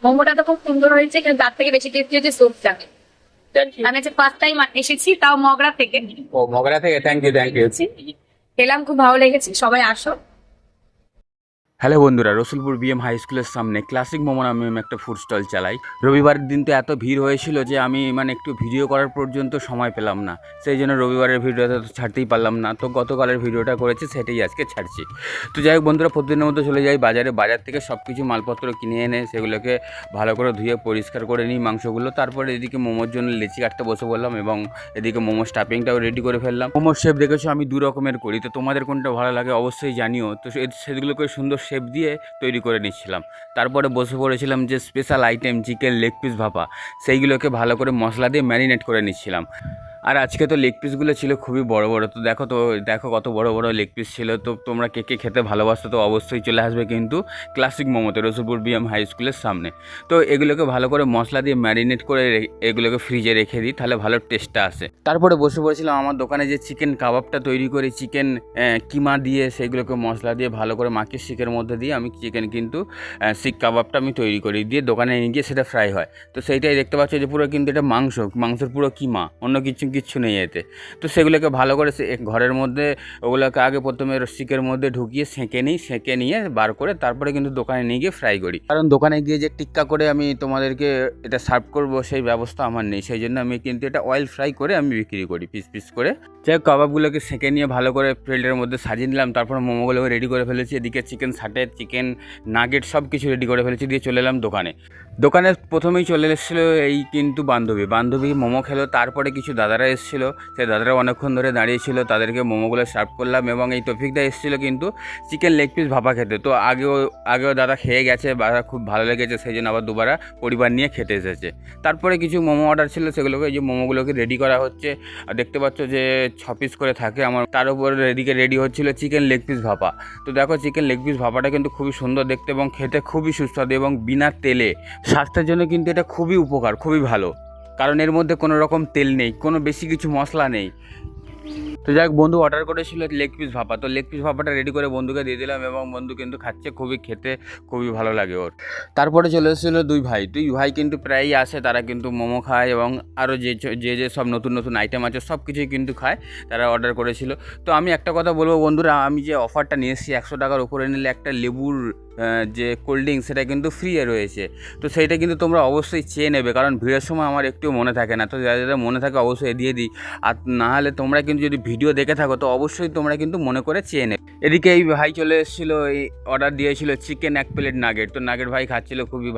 মোমোটা তো খুব সুন্দর হয়েছে, কিন্তু তার থেকে বেশি টেস্টি হচ্ছে স্যুপটা। Thank you. আমি হচ্ছে ফার্স্ট টাইম এসেছি, তাও মগরা থেকে। ও মগরা থেকে, থ্যাংক ইউ থ্যাংক ইউ। খেলাম, খুব ভালো লেগেছে, সবাই আসো। হ্যালো বন্ধুরা, রসুলপুর বিএম হাই স্কুলের সামনে ক্লাসিক মোমো নামে আমি একটা ফুড স্টল চালাই। রবিবারের দিন তো এত ভিড় হয়েছিল যে আমি একটু ভিডিও করার পর্যন্ত সময় পেলাম না, সেই জন্য রবিবারের ভিডিওটা তো ছাড়তেই পারলাম না। তো গতকালের ভিডিওটা করেছি, সেটাই আজকে ছাড়ছি। তো যাই হোক বন্ধুরা, প্রতিদিনের মতো চলে যাই বাজার থেকে সব কিছু মালপত্র কিনে এনে সেগুলোকে ভালো করে ধুয়ে পরিষ্কার করে নিই মাংসগুলো। তারপরে এদিকে মোমোর জন্য লেচি কাটতে বসে বললাম এবং এদিকে মোমো স্টাফিংটাও রেডি করে ফেললাম। মোমোর শেপ দেখেছো আমি দু রকমের করি, তো তোমাদের কোনটা ভালো লাগে অবশ্যই জানিও। তো সেগুলোকে সুন্দর শেপ দিয়ে তৈরি করে নিচ্ছিলাম। তারপরে বসে পড়েছিলাম যে special item chicken leg piece ভাপা, সেইগুলোকে ভালো করে মশলা দিয়ে ম্যারিনেট করে নিচ্ছিলাম। আর আজকে তো লেগ পিসগুলো ছিল খুবই বড় বড়, তো দেখো কত বড় বড় লেগ পিস ছিল। তো তোমরা কে কে খেতে ভালোবাসো তো অবশ্যই চলে আসবে কিন্তু ক্লাসিক মোমোতে, রসুলপুর বিএম হাই স্কুলের সামনে। তো এগুলোকে ভালো করে মশলা দিয়ে ম্যারিনেট করে এগুলোকে ফ্রিজে রেখে দিই, তাহলে ভালো টেস্টটা আসে। তারপরে বসে পড়েছিলাম আমার দোকানে যে চিকেন কাবাবটা তৈরি করি, চিকেন কিমা দিয়ে সেগুলোকে মশলা দিয়ে ভালো করে মাখিয়ে শিকের মধ্যে দিয়ে আমি চিকেন কিন্তু শিক কাবাবটা আমি তৈরি করি, দিয়ে দোকানে নিয়ে গিয়ে সেটা ফ্রাই হয়। তো সেইটাই দেখতে পাচ্ছ যে পুরো কিন্তু এটা মাংসের পুরো কিমা, অন্য কিচ্ছু নেই এতে। তো সেগুলোকে ভালো করে ঘরের মধ্যে ওগুলোকে আগে প্রথমে শিকের মধ্যে ঢুকিয়ে সেঁকে নিয়ে বার করে তারপরে কিন্তু দোকানে নিয়ে গিয়ে ফ্রাই করি। কারণ দোকানে গিয়ে যে টিক্কা করে আমি তোমাদেরকে এটা সার্ভ করব সেই ব্যবস্থা আমার নেই, সেই জন্য আমি কিন্তু এটা অয়েল ফ্রাই করে আমি বিক্রি করি পিস করে। যাই কাবাবগুলোকে সেঁকে নিয়ে ভালো করে প্লেটের মধ্যে সাজিয়ে নিলাম। তারপর মোমোগুলোকে রেডি করে ফেলেছি, এদিকে চিকেন সাটের চিকেন নাগেট সব কিছু রেডি করে ফেলেছি, দিয়ে চলে এলাম দোকানে প্রথমেই চলে এসেছিলো এই কিন্তু বান্ধবী মোমো খেলো। তারপরে কিছু দাদারা এসেছিলো, সেই দাদারা অনেকক্ষণ ধরে দাঁড়িয়েছিল, তাদেরকে মোমোগুলো সার্ভ করলাম। এবং এই তৌফিকদা এসেছিলো কিন্তু চিকেন লেগ পিস ভাপা খেতে। তো আগেও দাদা খেয়ে গেছে, দাদা খুব ভালো লেগেছে, সেই জন্য আবার দুবারা পরিবার নিয়ে খেতে এসেছে। তারপরে কিছু মোমো অর্ডার ছিল, সেগুলোকে এই যে মোমোগুলোকে রেডি করা হচ্ছে। আর দেখতে পাচ্ছ যে 6 পিস করে থাকে আমার। তার উপর এদিকে রেডি হচ্ছিলো চিকেন লেগ পিস ভাপা। তো দেখো চিকেন লেগ পিস ভাপাটা কিন্তু খুবই সুন্দর দেখতে এবং খেতে খুবই সুস্বাদু এবং বিনা তেলে। স্বাস্থ্যের জন্য কিন্তু এটা খুবই উপকার, খুবই ভালো, কারণ এর মধ্যে কোনো রকম তেল নেই, কোনো বেশি কিছু মশলা নেই। তো যাই হোক, বন্ধু অর্ডার করেছিল লেগ পিস ভাপা, তো লেগ পিস ভাপাটা রেডি করে বন্ধুকে দিয়ে দিলাম এবং বন্ধু কিন্তু খাচ্ছে, খেতে খুবই ভালো লাগে ওর। তারপরে চলে এসেছিলো দুই ভাই কিন্তু প্রায়ই আসে, তারা কিন্তু মোমো খায় এবং আরও যে সব নতুন আইটেম আছে সব কিছুই কিন্তু খায়, তারা অর্ডার করেছিল। তো আমি একটা কথা বলবো বন্ধুরা, আমি যে অফারটা নিয়ে এসেছি 100 টাকার উপরে নিলে একটা লেবুর যে কোল্ড ড্রিঙ্কস সেটা কিন্তু ফ্রি রয়েছে। তো সেইটা কিন্তু তোমরা অবশ্যই চেয়ে নেবে, কারণ ভিড়ের সময় আমার একটু মনে থাকে না। তো যারা মনে থাকে অবশ্যই দিয়ে দিই, আর না হলে তোমরা কিন্তু যদি ভিডিও দেখে থাকো তো অবশ্যই তোমরা কিন্তু মনে করে চেয়ে নেবে। এদিকে এই ভাই চলে এসেছিলো, এই অর্ডার দিয়েছিল চিকেন 1 প্লেট নাগেট। তো নাগেট ভাই খাচ্ছিলো খুবই